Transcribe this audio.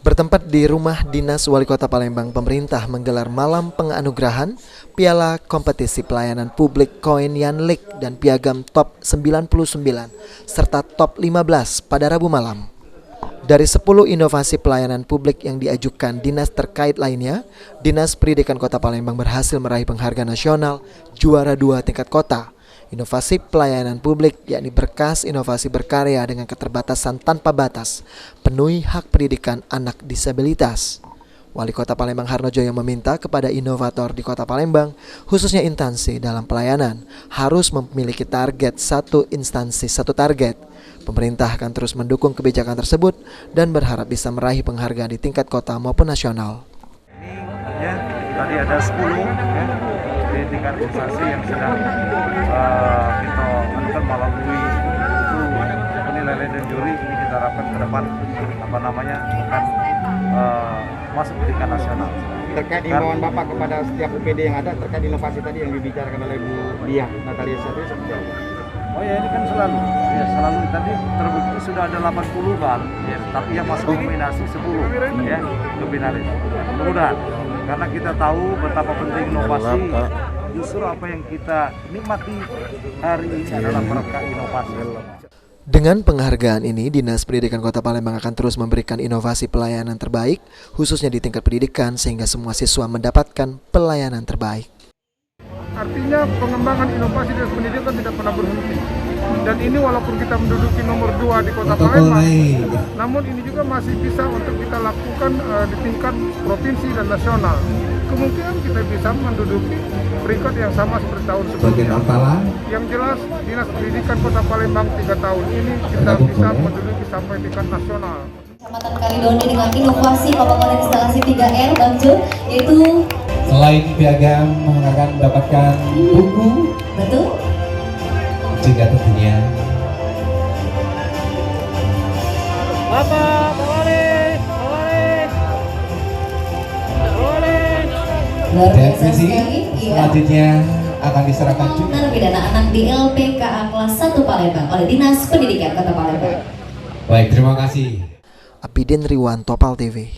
Bertempat di rumah dinas Wali Kota Palembang, pemerintah menggelar malam penganugerahan Piala Kompetisi Pelayanan Publik Koin Yanlik dan Piagam Top 99 serta Top 15 pada Rabu malam. Dari 10 inovasi pelayanan publik yang diajukan dinas terkait lainnya, Dinas Pendidikan Kota Palembang berhasil meraih penghargaan nasional juara 2 tingkat kota. Inovasi pelayanan publik yakni berkas inovasi berkarya dengan keterbatasan tanpa batas, penuhi hak pendidikan anak disabilitas. Wali Kota Palembang Harnojoyo meminta kepada inovator di Kota Palembang, khususnya instansi dalam pelayanan, harus memiliki target satu instansi satu target. Pemerintah akan terus mendukung kebijakan tersebut dan berharap bisa meraih penghargaan di tingkat kota maupun nasional. Ya, tadi ada 10 ya, di tingkat instansi yang sedang kita anukan melalui itu penilaian dan juri. Ini kita harapkan ke depan akan masuk ke tingkat nasional. Terkait imbauan Bapak kepada setiap UPD yang ada terkait inovasi tadi yang dibicarakan oleh Bu Diah Natalia Satri seperti apa? Oh ya, ini kan selalu tadi terbukti sudah ada 80 bal ya, tapi yang masuk nominasi 10 ya, nominalis. Mudah-mudahan karena kita tahu betapa penting inovasi. Justru apa yang kita nikmati hari ini adalah berkah inovasi. Dengan penghargaan ini, Dinas Pendidikan Kota Palembang akan terus memberikan inovasi pelayanan terbaik, khususnya di tingkat pendidikan, sehingga semua siswa mendapatkan pelayanan terbaik. Artinya pengembangan inovasi dan pendidikan tidak pernah berhenti. Dan ini walaupun kita menduduki nomor 2 di Kota Palembang, namun ini juga masih bisa untuk kita lakukan di tingkat provinsi dan nasional. Kemungkinan kita bisa menduduki peringkat yang sama seperti tahun sebelumnya. Yang jelas Dinas Pendidikan Kota Palembang 3 tahun ini kita bisa menduduki sampai tingkat nasional. Kecamatan Kalidoni dengan inovasi pembangunan instalasi 3R Bang Jo, yaitu selain piagam akan mendapatkan buku. Betul. Juga tentunya Bapak, luar biasa dan sekali. selanjutnya akan diserahkan juga Narapidana anak di LPKA kelas 1 Palembang oleh Dinas Pendidikan Kota Palembang. Baik, terima kasih. Apidin Riwan, Topal TV.